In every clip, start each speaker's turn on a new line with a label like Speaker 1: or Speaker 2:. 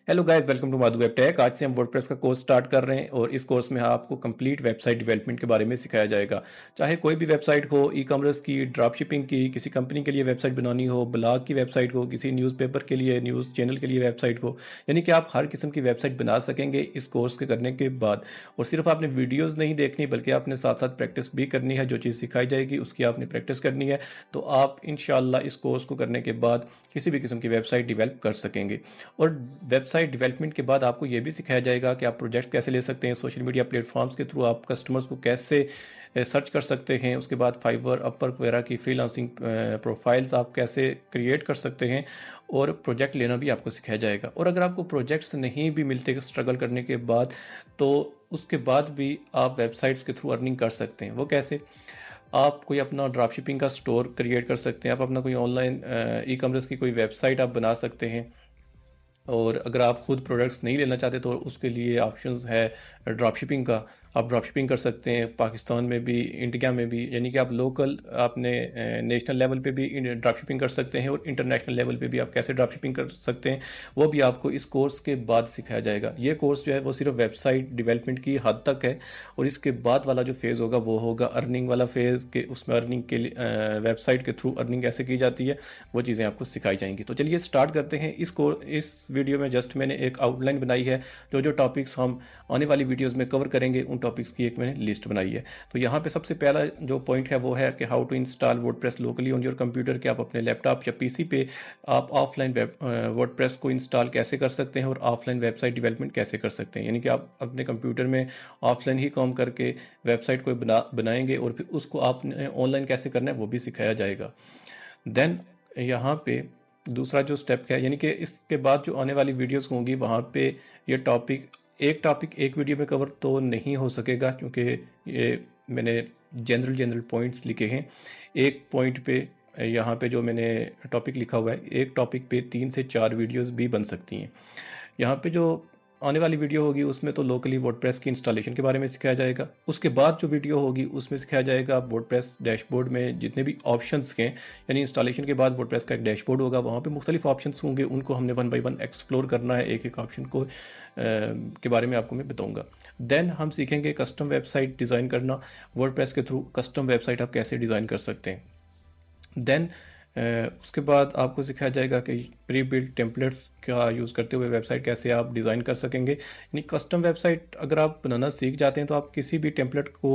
Speaker 1: Hello guys, welcome to Madhu web tech. आज से हम वर्डप्रेस का कोर्स स्टार्ट कर रहे हैं और इस कोर्स में आपको कंप्लीट वेबसाइट डेवलपमेंट के बारे में सिखाया जाएगा। चाहे कोई भी वेबसाइट हो, ई कॉमर्स की, ड्रॉप शिपिंग की, किसी कंपनी के लिए वेबसाइट बनानी हो, ब्लॉग की वेबसाइट हो, किसी न्यूज़पेपर के लिए, न्यूज़ चैनल के लिए वेबसाइट हो, यानी कि आप हर किस्म की वेबसाइट बना सकेंगे इस कोर्स के करने के बाद। और सिर्फ आपने वीडियोज़ नहीं देखनी बल्कि आपने साथ साथ प्रैक्टिस भी करनी है। जो चीज़ सिखाई जाएगी उसकी आपने प्रैक्टिस करनी है, तो आप इंशाल्लाह इस कोर्स को करने के बाद किसी भी किस्म की वेबसाइट डिवेल्प कर सकेंगे। और वेबसाइट डेवलपमेंट के बाद आपको ये भी सिखाया जाएगा कि आप प्रोजेक्ट कैसे ले सकते हैं, सोशल मीडिया प्लेटफॉर्म्स के थ्रू आप कस्टमर्स को कैसे सर्च कर सकते हैं। उसके बाद फाइवर, अपवर्क वगैरह की फ्रीलांसिंग प्रोफाइल्स आप कैसे क्रिएट कर सकते हैं, और प्रोजेक्ट लेना भी आपको सिखाया जाएगा। और अगर आपको प्रोजेक्ट्स नहीं भी मिलते स्ट्रगल करने के बाद, तो उसके बाद भी आप वेबसाइट्स के थ्रू अर्निंग कर सकते हैं। वो कैसे? आप कोई अपना ड्रॉप शिपिंग का स्टोर क्रिएट कर सकते हैं, आप अपना कोई ऑनलाइन ई कॉमर्स की कोई वेबसाइट आप बना सकते हैं। और अगर आप खुद प्रोडक्ट्स नहीं लेना चाहते तो उसके लिए ऑप्शंस है ड्रॉप शिपिंग का। आप ड्रॉप शिपिंग कर सकते हैं पाकिस्तान में भी, इंडिया में भी, यानी कि आप लोकल आपने नेशनल लेवल पे भी ड्रॉप शिपिंग कर सकते हैं, और इंटरनेशनल लेवल पे भी आप कैसे ड्रॉप शिपिंग कर सकते हैं वो भी आपको इस कोर्स के बाद सिखाया जाएगा। ये कोर्स जो है वो सिर्फ वेबसाइट डेवलपमेंट की हद तक है, और इसके बाद वाला जो फेज़ होगा वो होगा अर्निंग वाला फेज़, के उसमें अर्निंग के लिए वेबसाइट के थ्रू अर्निंग कैसे की जाती है वो चीज़ें आपको सिखाई जाएंगी। तो चलिए स्टार्ट करते हैं। इस वीडियो में जस्ट मैंने एक आउटलाइन बनाई है। जो जो टॉपिक्स हम आने वाली वीडियोस में कवर करेंगे उन टॉपिक्स की एक मैंने लिस्ट बनाई है। तो यहाँ पे सबसे पहला जो पॉइंट है वो है कि how to install WordPress locally on your computer, कि आप अपने लैपटॉप या पीसी पे आप ऑफलाइन वर्डप्रेस को इंस्टॉल कैसे कर सकते हैं और ऑफलाइन वेबसाइट डेवलपमेंट कैसे कर सकते हैं। यानी कि आप अपने कंप्यूटर में ऑफलाइन ही काम करके वेबसाइट को बनाएंगे, और फिर उसको आपने ऑनलाइन कैसे करना है वो भी सिखाया जाएगा। देन यहाँ पे दूसरा जो स्टेप है, यानी कि इसके बाद जो आने वाली वीडियोस होंगी वहाँ पे ये टॉपिक एक वीडियो में कवर तो नहीं हो सकेगा, क्योंकि ये मैंने जनरल पॉइंट्स लिखे हैं। एक पॉइंट पे यहाँ पे जो मैंने टॉपिक लिखा हुआ है, एक टॉपिक पे 3 से 4 वीडियोस भी बन सकती हैं। यहाँ पे जो आने वाली वीडियो होगी उसमें तो लोकली वर्डप्रेस की इंस्टॉलेशन के बारे में सिखाया जाएगा। उसके बाद जो वीडियो होगी उसमें सिखाया जाएगा वर्डप्रेस डैशबोर्ड में जितने भी ऑप्शंस हैं, यानी इंस्टॉलेशन के बाद वर्डप्रेस का एक डैशबोर्ड होगा, वहाँ पे मुख्तलिफ ऑप्शंस होंगे, उनको हमने 1 बाय 1 एक्सप्लोर करना है। एक एक ऑप्शन को के बारे में आपको मैं बताऊँगा। देन हम सीखेंगे कस्टम वेबसाइट डिज़ाइन करना। वर्डप्रेस के थ्रू कस्टम वेबसाइट आप कैसे डिज़ाइन कर सकते हैं। देन उसके बाद आपको सिखाया जाएगा कि प्री बिल्ट टेम्पलेट्स का यूज़ करते हुए वेबसाइट कैसे आप डिज़ाइन कर सकेंगे। यानी कस्टम वेबसाइट अगर आप बनाना सीख जाते हैं तो आप किसी भी टेम्पलेट को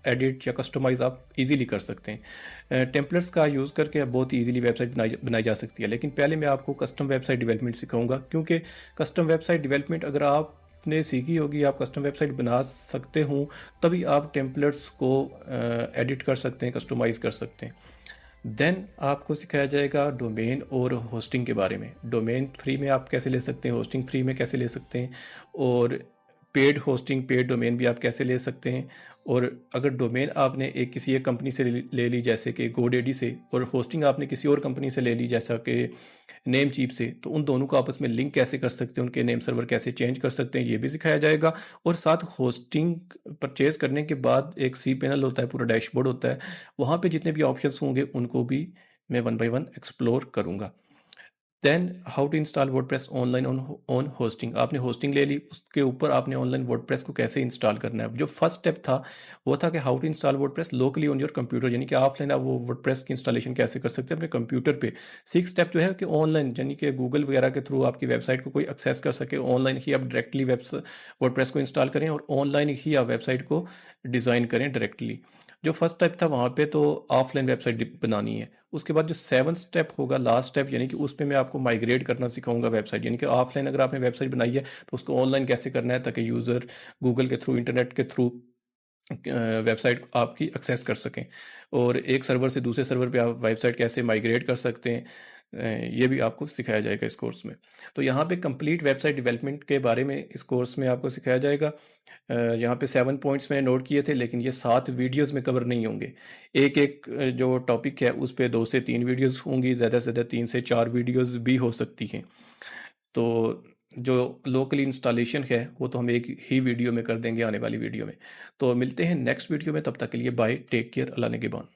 Speaker 1: एडिट या कस्टमाइज़ आप इजीली कर सकते हैं। टेम्पलेट्स का यूज़ करके बहुत इजीली वेबसाइट बनाई जा सकती है। लेकिन पहले मैं आपको कस्टम वेबसाइट डेवलपमेंट सिखाऊंगा, क्योंकि कस्टम वेबसाइट डेवलपमेंट अगर आपने सीखी होगी, आप कस्टम वेबसाइट बना सकते हो, तभी आप टेम्पलेट्स को एडिट कर सकते हैं, कस्टमाइज़ कर सकते हैं। देन आपको सिखाया जाएगा डोमेन और होस्टिंग के बारे में। डोमेन फ्री में आप कैसे ले सकते हैं, होस्टिंग फ्री में कैसे ले सकते हैं, और पेड होस्टिंग, पेड डोमेन भी आप कैसे ले सकते हैं। और अगर डोमेन आपने किसी एक कंपनी से ले ली जैसे कि गोडेडी से, और होस्टिंग आपने किसी और कंपनी से ले ली जैसा कि नेम चीप से, तो उन दोनों को आपस में लिंक कैसे कर सकते हैं, उनके नेम सर्वर कैसे चेंज कर सकते हैं, ये भी सिखाया जाएगा। और साथ होस्टिंग परचेज करने के बाद एक सी पैनल होता है, पूरा डैशबोर्ड होता है, वहाँ पे जितने भी ऑप्शंस होंगे उनको भी मैं 1 बाय 1 एक्सप्लोर करूँगा। Then how to install WordPress online on hosting. आपने होस्टिंग ले ली, उसके ऊपर आपने ऑनलाइन वर्डप्रेस को कैसे इंस्टॉल करना है। जो फर्स्ट स्टेप था वो था कि how to install WordPress locally on your computer, यानी कि ऑफलाइन आप वो वर्डप्रेस की इंस्टॉलेशन कैसे कर सकते हैं अपने कंप्यूटर पे। 6 स्टेप जो है कि ऑनलाइन, यानी कि गूगल वगैरह के थ्रू आपकी वेबसाइट को कोई एक्सेस कर सके, ऑनलाइन ही आप डायरेक्टली वर्डप्रेस को इंस्टॉल करें, और ऑनलाइन ही आप वेबसाइट को डिज़ाइन करें डायरेक्टली। जो फर्स्ट स्टेप था वहाँ पे तो ऑफलाइन वेबसाइट बनानी है। उसके बाद जो 7th स्टेप होगा, लास्ट स्टेप, यानी कि उस पे मैं आपको माइग्रेट करना सिखाऊंगा वेबसाइट। यानी कि ऑफलाइन अगर आपने वेबसाइट बनाई है तो उसको ऑनलाइन कैसे करना है, ताकि यूज़र गूगल के थ्रू, इंटरनेट के थ्रू वेबसाइट आपकी एक्सेस कर सकें। और एक सर्वर से दूसरे सर्वर पे आप वेबसाइट कैसे माइग्रेट कर सकते हैं, ये भी आपको सिखाया जाएगा इस कोर्स में। तो यहाँ पे कंप्लीट वेबसाइट डेवलपमेंट के बारे में इस कोर्स में आपको सिखाया जाएगा। यहाँ पे 7 पॉइंट्स मैंने नोट किए थे, लेकिन ये 7 वीडियोस में कवर नहीं होंगे। एक एक जो टॉपिक है उस पे 2 से 3 वीडियोस होंगी, ज़्यादा से ज़्यादा 3 से 4 वीडियोस भी हो सकती हैं। तो जो लोकल इंस्टॉलेशन है वो तो हम एक ही वीडियो में कर देंगे आने वाली वीडियो में। तो मिलते हैं नेक्स्ट वीडियो में, तब तक के लिए बाय, टेक केयर, अल्लाह निगहबान।